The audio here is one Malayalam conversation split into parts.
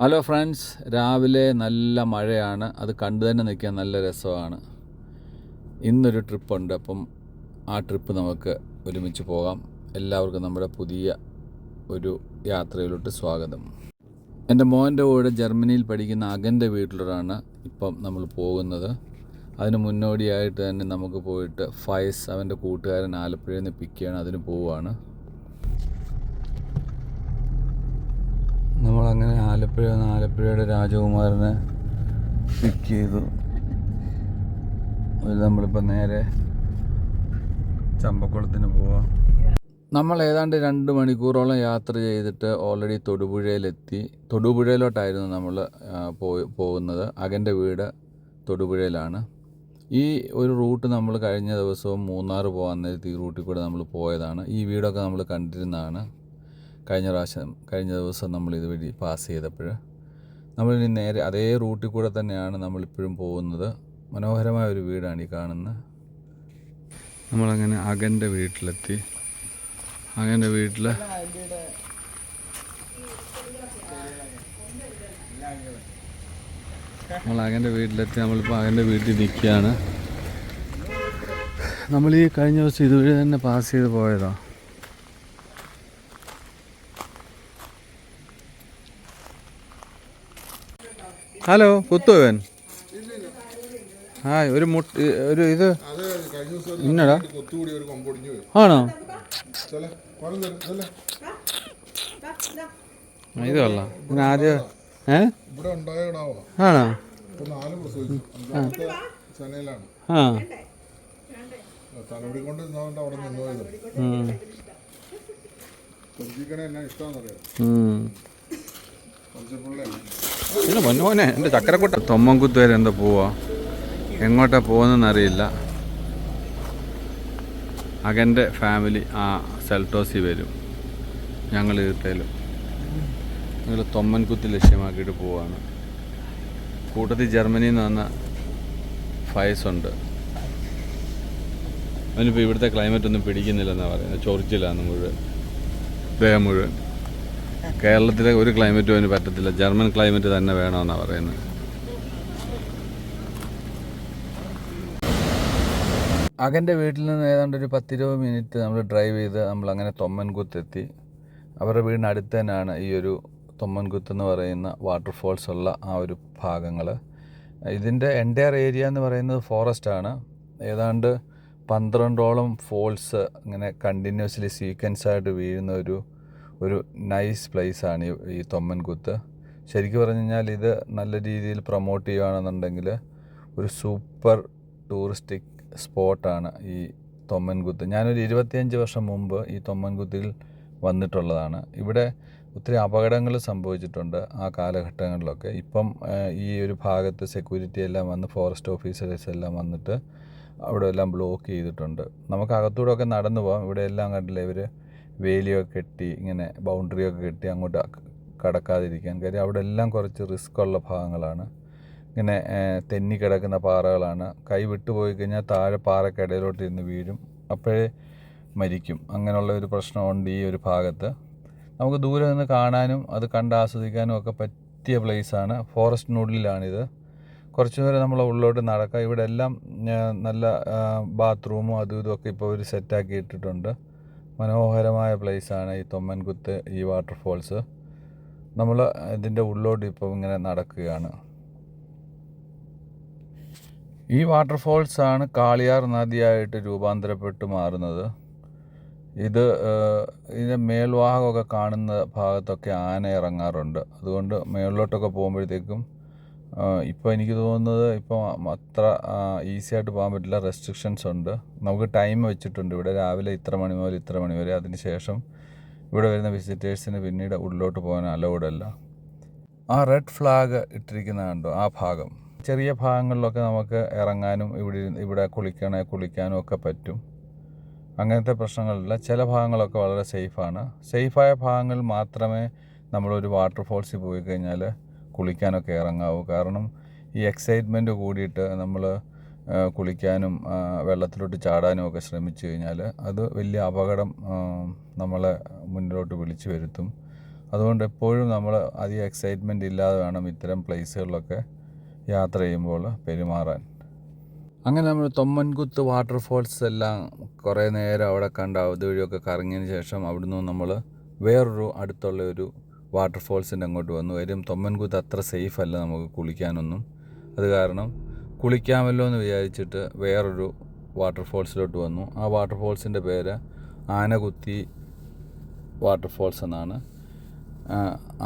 ഹലോ ഫ്രണ്ട്സ്, രാവിലെ നല്ല മഴയാണ്. അത് കണ്ടു തന്നെ നിൽക്കാൻ നല്ല രസമാണ്. ഇന്നൊരു ട്രിപ്പുണ്ട്. അപ്പം ആ ട്രിപ്പ് നമുക്ക് ഒരുമിച്ച് പോകാം. എല്ലാവർക്കും നമ്മുടെ പുതിയ ഒരു യാത്രയിലോട്ട് സ്വാഗതം. എൻ്റെ മോൻ്റെ കൂടെ ജർമ്മനിയിൽ പഠിക്കുന്ന അഗൻ്റെ വീട്ടിലോട്ടാണ് ഇപ്പം നമ്മൾ പോകുന്നത്. അതിന് മുന്നോടിയായിട്ട് തന്നെ നമുക്ക് പോയിട്ട് ഫയസ് അവൻ്റെ കൂട്ടുകാരൻ ആലപ്പുഴയിൽ നിന്ന് പിക്ക് ചെയ്യണം. അതിന് പോവുകയാണ്. നമ്മളങ്ങനെ ആലപ്പുഴയുടെ രാജകുമാരനെ പിക്ക് ചെയ്തു. നമ്മളിപ്പോൾ നേരെ ചമ്പക്കുളത്തിന് പോവാം. നമ്മൾ ഏതാണ്ട് 2 മണിക്കൂറോളം യാത്ര ചെയ്തിട്ട് ഓൾറെഡി തൊടുപുഴയിലെത്തി. തൊടുപുഴയിലോട്ടായിരുന്നു നമ്മൾ പോകുന്നത്. അഗൻ്റെ വീട് തൊടുപുഴയിലാണ്. ഈ ഒരു റൂട്ട് നമ്മൾ കഴിഞ്ഞ ദിവസവും മൂന്നാർ പോകാൻ നേരത്ത് ഈ റൂട്ടിൽ കൂടെ നമ്മൾ പോയതാണ്. ഈ വീടൊക്കെ നമ്മൾ കണ്ടിരുന്നതാണ്. കഴിഞ്ഞ ദിവസം നമ്മൾ ഇതുവഴി പാസ് ചെയ്തപ്പോൾ നമ്മളിനി നേരെ അതേ റൂട്ടിൽ കൂടെ തന്നെയാണ് നമ്മളിപ്പോഴും പോകുന്നത്. മനോഹരമായ ഒരു വീടാണ് ഈ കാണുന്നത്. നമ്മളങ്ങനെ അഗൻ്റെ വീട്ടിലെത്തി. അഗൻ്റെ വീട്ടിൽ നമ്മളിപ്പോൾ അഗൻ്റെ വീട്ടിൽ നിൽക്കുകയാണ്. നമ്മൾ ഈ കഴിഞ്ഞ ദിവസം ഇതുവഴി തന്നെ പാസ് ചെയ്ത് പോയതാണ്. ഹലോ, കുത്തുവൻ. ഹായ്. ഒരു ഇത് ഇന്നടാ ആണോ? ഇത് കൊള്ളാം. പിന്നെ ആദ്യം ആണോ? ആ പിന്നെ പൊന്നോനെ എൻ്റെ ചക്കരക്കുട്ട തൊമ്മൻകുത്ത് വരെ എന്താ പോവാ, എങ്ങോട്ടാ പോകുന്നതെന്നറിയില്ല. അഗൻ്റെ ഫാമിലി ആ സെൽട്ടോസി വരും. ഞങ്ങൾ തീർത്തേലും ഞങ്ങൾ തൊമ്മൻകുത്ത് ലക്ഷ്യമാക്കിയിട്ട് പോവാണ്. കൂട്ടത്തിൽ ജർമ്മനിയിൽ നിന്ന് വന്ന ഫയസ് ഉണ്ട്. അവനിപ്പോൾ ഇവിടുത്തെ ക്ലൈമറ്റ് ഒന്നും പിടിക്കുന്നില്ലെന്നാണ് പറയുന്നത്. ചൊറിച്ചില്ലാന്ന് മുഴുവൻ, ദേഹം മുഴുവൻ. കേരളത്തിലെ ഒരു ക്ലൈമറ്റും അതിന് പറ്റത്തില്ല. ജർമ്മൻ ക്ലൈമറ്റ് തന്നെ വേണമെന്നാണ് പറയുന്നത്. അഗൻ്റെ വീട്ടിൽ നിന്ന് ഏതാണ്ട് ഒരു 10-20 മിനിറ്റ് നമ്മൾ ഡ്രൈവ് ചെയ്ത് നമ്മളങ്ങനെ തൊമ്മൻകുത്ത് എത്തി. അവരുടെ വീടിനടുത്ത് തന്നെയാണ് ഈ ഒരു തൊമ്മൻകുത്ത് എന്ന് പറയുന്ന വാട്ടർഫോൾസ് ഉള്ള ആ ഒരു ഭാഗങ്ങൾ. ഇതിൻ്റെ എൻ്റയർ ഏരിയ എന്ന് പറയുന്നത് ഫോറസ്റ്റാണ്. ഏതാണ്ട് 12ഓളം ഫോൾസ് ഇങ്ങനെ കണ്ടിന്യൂസ്ലി സീക്വൻസായിട്ട് വീഴുന്ന ഒരു നൈസ് പ്ലേസാണ് ഈ തൊമ്മൻകുത്ത്. ശരിക്കും പറഞ്ഞു കഴിഞ്ഞാൽ ഇത് നല്ല രീതിയിൽ പ്രൊമോട്ട് ചെയ്യുകയാണെന്നുണ്ടെങ്കിൽ ഒരു സൂപ്പർ ടൂറിസ്റ്റിക് സ്പോട്ടാണ് ഈ തൊമ്മൻകുത്ത്. ഞാനൊരു 25 വർഷം മുമ്പ് ഈ തൊമ്മൻകുത്തിൽ വന്നിട്ടുള്ളതാണ്. ഇവിടെ ഒത്തിരി അപകടങ്ങൾ സംഭവിച്ചിട്ടുണ്ട് ആ കാലഘട്ടങ്ങളിലൊക്കെ. ഇപ്പം ഈ ഒരു ഭാഗത്ത് സെക്യൂരിറ്റി എല്ലാം വന്ന്, ഫോറസ്റ്റ് ഓഫീസേഴ്സ് എല്ലാം വന്നിട്ട് അവിടെ എല്ലാം ബ്ലോക്ക് ചെയ്തിട്ടുണ്ട്. നമുക്ക് അകത്തൂടെയൊക്കെ നടന്നു പോകാം. ഇവിടെ എല്ലാം കണ്ടില്ലേ, ഇവർ വേലിയൊക്കെ കെട്ടി, ഇങ്ങനെ ബൗണ്ടറിയൊക്കെ കെട്ടി അങ്ങോട്ട് കടക്കാതിരിക്കാൻ. കാര്യം അവിടെ എല്ലാം കുറച്ച് റിസ്ക് ഉള്ള ഭാഗങ്ങളാണ്. ഇങ്ങനെ തെന്നി കിടക്കുന്ന പാറകളാണ്. കൈ വിട്ടുപോയി കഴിഞ്ഞാൽ താഴെ പാറക്കിടയിലോട്ട് ഇരുന്ന് വീഴും, അപ്പോഴേ മരിക്കും. അങ്ങനെയുള്ള ഒരു പ്രശ്നമുണ്ട് ഈ ഒരു ഭാഗത്ത്. നമുക്ക് ദൂരെ നിന്ന് കാണാനും അത് കണ്ട് ആസ്വദിക്കാനും ഒക്കെ പറ്റിയ പ്ലേസാണ്. ഫോറസ്റ്റിനുള്ളിലാണിത്. കുറച്ച് നേരം നമ്മൾ ഉള്ളോട്ട് നടക്കാം. ഇവിടെ എല്ലാം നല്ല ബാത്റൂമും അതും ഇതുമൊക്കെ ഇപ്പോൾ ഒരു സെറ്റാക്കി ഇട്ടിട്ടുണ്ട്. മനോഹരമായ പ്ലേസാണ് ഈ തൊമ്മൻകുത്ത്, ഈ വാട്ടർഫോൾസ്. നമ്മൾ ഇതിൻ്റെ ഉള്ളോട്ട് ഇപ്പോൾ ഇങ്ങനെ നടക്കുകയാണ്. ഈ വാട്ടർഫോൾസാണ് കാളിയാർ നദിയായിട്ട് രൂപാന്തരപ്പെട്ട് മാറുന്നത്. ഇതിൻ്റെ മേൽഭാഗമൊക്കെ കാണുന്ന ഭാഗത്തൊക്കെ ആന ഇറങ്ങാറുണ്ട്. അതുകൊണ്ട് മേളിലോട്ടൊക്കെ പോകുമ്പോഴത്തേക്കും ഇപ്പോൾ എനിക്ക് തോന്നുന്നത് ഇപ്പം അത്ര ഈസി ആയിട്ട് പോകാൻ പറ്റില്ല. റെസ്ട്രിക്ഷൻസ് ഉണ്ട്. നമുക്ക് ടൈം വെച്ചിട്ടുണ്ട്. ഇവിടെ രാവിലെ ഇത്ര മണി മുതൽ ഇത്ര മണി വരെ. അതിനുശേഷം ഇവിടെ വരുന്ന വിസിറ്റേഴ്സിന് പിന്നീട് ഉള്ളിലോട്ട് പോകാൻ അലൗഡ് അല്ല. ആ റെഡ് ഫ്ലാഗ് ഇട്ടിരിക്കുന്ന കണ്ടോ, ആ ഭാഗം. ചെറിയ ഭാഗങ്ങളിലൊക്കെ നമുക്ക് ഇറങ്ങാനും ഇവിടെ കുളിക്കാനും ഒക്കെ പറ്റും. അങ്ങനത്തെ പ്രശ്നങ്ങളില്ല. ചില ഭാഗങ്ങളൊക്കെ വളരെ സേഫാണ്. സേഫായ ഭാഗങ്ങളിൽ മാത്രമേ നമ്മളൊരു വാട്ടർഫോൾസിൽ പോയി കഴിഞ്ഞാൽ കുളിക്കാനൊക്കെ ഇറങ്ങാവൂ. കാരണം ഈ എക്സൈറ്റ്മെൻറ്റ് കൂടിയിട്ട് നമ്മൾ കുളിക്കാനും വെള്ളത്തിലോട്ട് ചാടാനും ഒക്കെ ശ്രമിച്ചു കഴിഞ്ഞാൽ അത് വലിയ അപകടം നമ്മളെ മുന്നിലോട്ട് വിളിച്ചു വരുത്തും. അതുകൊണ്ട് എപ്പോഴും നമ്മൾ അധികം എക്സൈറ്റ്മെൻറ്റ് ഇല്ലാതെ വേണം ഇത്തരം പ്ലേസുകളിലൊക്കെ യാത്ര ചെയ്യുമ്പോൾ പെരുമാറാൻ. അങ്ങനെ നമ്മൾ തൊമ്മൻകുത്ത് വാട്ടർഫോൾസ് എല്ലാം കുറേ നേരം അവിടെ കണ്ട് അതുവഴിയൊക്കെ കറങ്ങിയതിന് ശേഷം അവിടുന്ന് നമ്മൾ വേറൊരു അടുത്തുള്ള ഒരു വാട്ടർഫോൾസിൻ്റെ അങ്ങോട്ട് വന്നു. കാര്യം തൊമ്മൻകുത്ത് അത്ര സേഫ് അല്ല നമുക്ക് കുളിക്കാനൊന്നും. അത് കാരണം കുളിക്കാമല്ലോ എന്ന് വിചാരിച്ചിട്ട് വേറൊരു വാട്ടർഫോൾസിലോട്ട് വന്നു. ആ വാട്ടർഫോൾസിൻ്റെ പേര് ആനകുത്തി വാട്ടർഫോൾസ് എന്നാണ്.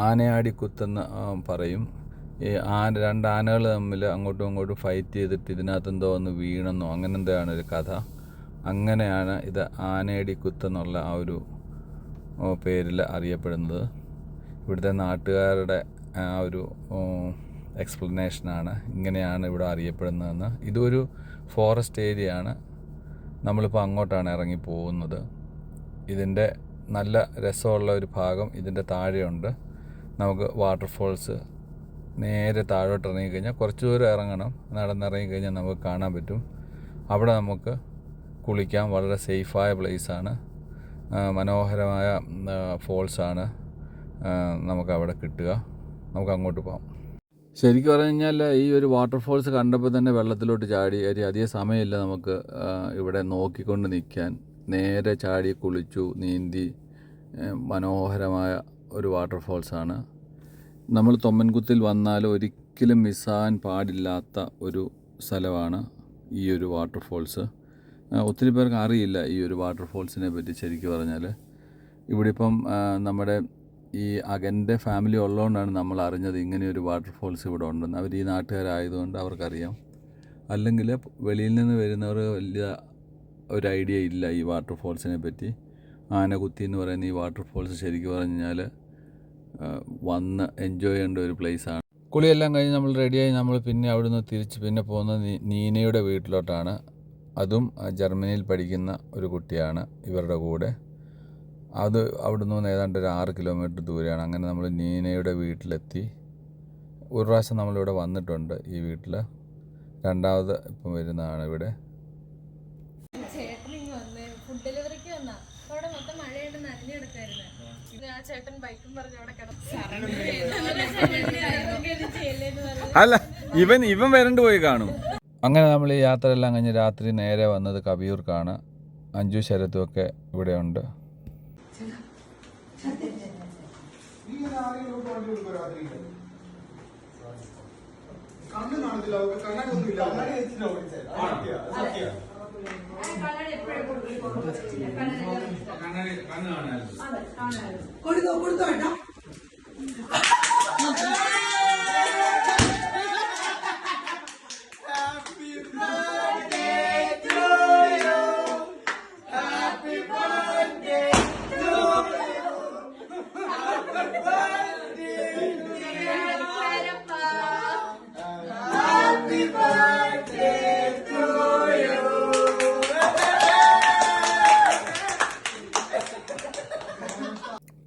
ആനയാടിക്കുത്തെന്ന് പറയും. ഈ രണ്ട് ആനകൾ തമ്മിൽ അങ്ങോട്ടും ഇങ്ങോട്ടും ഫൈറ്റ് ചെയ്തിട്ട് ഇതിനകത്ത് എന്തോ ഒന്ന് വീണെന്നോ അങ്ങനെ എന്തോ ആണ് ഒരു കഥ. അങ്ങനെയാണ് ഇത് ആനയടിക്കുത്തെന്നുള്ള ആ ഒരു പേരിൽ അറിയപ്പെടുന്നത്. ഇവിടുത്തെ നാട്ടുകാരുടെ ആ ഒരു എക്സ്പ്ലനേഷനാണ് ഇങ്ങനെയാണ് ഇവിടെ അറിയപ്പെടുന്നതെന്ന്. ഇതൊരു ഫോറസ്റ്റ് ഏരിയയാണ്. നമ്മളിപ്പോൾ അങ്ങോട്ടാണ് ഇറങ്ങി പോകുന്നത്. ഇതിൻ്റെ നല്ല രസമുള്ള ഒരു ഭാഗം ഇതിൻ്റെ താഴെയുണ്ട്. നമുക്ക് വാട്ടർഫോൾസ് നേരെ താഴോട്ട് ഇറങ്ങിക്കഴിഞ്ഞാൽ കുറച്ച് ദൂരം ഇറങ്ങണം. നടന്നിറങ്ങിക്കഴിഞ്ഞാൽ നമുക്ക് കാണാൻ പറ്റും. അവിടെ നമുക്ക് കുളിക്കാം. വളരെ സേഫായ പ്ലേസാണ്. മനോഹരമായ ഫോൾസാണ് നമുക്കവിടെ കിട്ടുക. നമുക്ക് അങ്ങോട്ട് പോകാം. ശരിക്കും പറഞ്ഞു കഴിഞ്ഞാൽ ഈ ഒരു വാട്ടർഫോൾസ് കണ്ടപ്പോൾ തന്നെ വെള്ളത്തിലോട്ട് ചാടി. അധികം സമയമില്ല നമുക്ക് ഇവിടെ നോക്കിക്കൊണ്ട് നിൽക്കാൻ. നേരെ ചാടി കുളിച്ചു നീന്തി. മനോഹരമായ ഒരു വാട്ടർഫോൾസാണ്. നമ്മൾ തൊമ്മൻകുത്തിൽ വന്നാൽ ഒരിക്കലും മിസ്സാകാൻ പാടില്ലാത്ത ഒരു സ്ഥലമാണ് ഈ ഒരു വാട്ടർഫോൾസ്. ഒത്തിരി പേർക്ക് അറിയില്ല ഈ ഒരു വാട്ടർഫോൾസിനെ പറ്റി. ശരിക്കും പറഞ്ഞാൽ ഇവിടെ ഇപ്പം നമ്മുടെ ഈ അകൻ്റെ ഫാമിലി ഉള്ളതുകൊണ്ടാണ് നമ്മൾ അറിഞ്ഞത് ഇങ്ങനെയൊരു വാട്ടർഫോൾസ് ഇവിടെ ഉണ്ടെന്ന്. അവർ ഈ നാട്ടുകാരായതുകൊണ്ട് അവർക്കറിയാം. അല്ലെങ്കിൽ വെളിയിൽ നിന്ന് വരുന്നവർ വലിയ ഒരു ഐഡിയ ഇല്ല ഈ വാട്ടർഫോൾസിനെ പറ്റി. ആനകുത്തി എന്ന് പറയുന്ന ഈ വാട്ടർഫോൾസ് ശരിക്കും പറഞ്ഞാൽ വന്ന് എൻജോയ് ചെയ്യേണ്ട ഒരു പ്ലേസാണ്. കുളിയെല്ലാം കഴിഞ്ഞ് നമ്മൾ റെഡിയായി നമ്മൾ പിന്നെ അവിടുന്ന് തിരിച്ച് പിന്നെ പോകുന്നത് നീനയുടെ വീട്ടിലോട്ടാണ്. അതും ജർമ്മനിയിൽ പഠിക്കുന്ന ഒരു കുട്ടിയാണ് ഇവരുടെ കൂടെ. അത് അവിടുന്ന് ഏതാണ്ട് ഒരു 6 കിലോമീറ്റർ ദൂരെയാണ്. അങ്ങനെ നമ്മൾ നീനയുടെ വീട്ടിലെത്തി. ഒരു പ്രാവശ്യം നമ്മളിവിടെ വന്നിട്ടുണ്ട് ഈ വീട്ടിൽ. രണ്ടാമത് ഇപ്പം വരുന്നതാണ് ഇവിടെ. അല്ല ഇവൻ വരണ്ട് പോയി കാണും. അങ്ങനെ നമ്മൾ ഈ യാത്രയെല്ലാം കഴിഞ്ഞ് രാത്രി നേരെ വന്നത് കവിയൂർക്കാണ്. അഞ്ജു ശരത്തും ഒക്കെ ഇവിടെ ഉണ്ട്.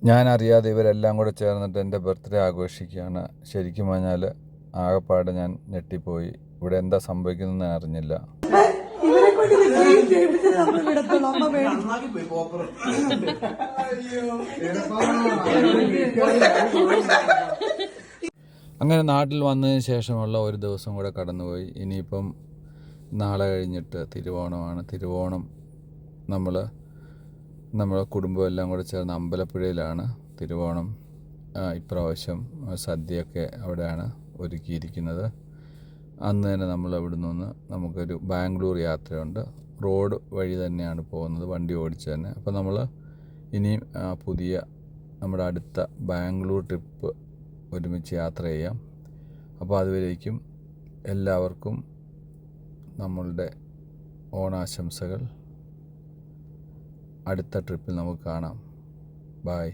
ഞാനറിയാതെ ഇവരെല്ലാം കൂടെ ചേർന്നിട്ട് എൻ്റെ ബർത്ത്ഡേ ആഘോഷിക്കുകയാണ്. ശരിക്കും പറഞ്ഞാൽ ആകെപ്പാടെ ഞാൻ ഞെട്ടിപ്പോയി. ഇവിടെ എന്താ സംഭവിക്കുന്നതെന്ന് അറിഞ്ഞില്ല. അങ്ങനെ നാട്ടിൽ വന്നതിന് ശേഷമുള്ള ഒരു ദിവസം കൂടെ കടന്നുപോയി. ഇനിയിപ്പം നാളെ കഴിഞ്ഞിട്ട് തിരുവോണമാണ്. തിരുവോണം നമ്മളെ കുടുംബം എല്ലാം കൂടെ ചേർന്ന് അമ്പലപ്പുഴയിലാണ് തിരുവോണം ഇപ്രാവശ്യം. സദ്യയൊക്കെ അവിടെയാണ് ഒരുക്കിയിരിക്കുന്നത്. അന്ന് തന്നെ നമ്മൾ അവിടെ നിന്ന് നമുക്കൊരു ബാംഗ്ലൂർ യാത്രയുണ്ട്. റോഡ് വഴി തന്നെയാണ് പോകുന്നത്, വണ്ടി ഓടിച്ച് തന്നെ. അപ്പോൾ നമ്മൾ ഇനിയും പുതിയ നമ്മുടെ അടുത്ത ബാംഗ്ലൂർ ട്രിപ്പ് ഒരുമിച്ച് യാത്ര ചെയ്യാം. അപ്പോൾ അതുവരേക്കും എല്ലാവർക്കും നമ്മളുടെ ഓണാശംസകൾ. അടുത്ത ട്രിപ്പിൽ നമുക്ക് കാണാം. ബായ്.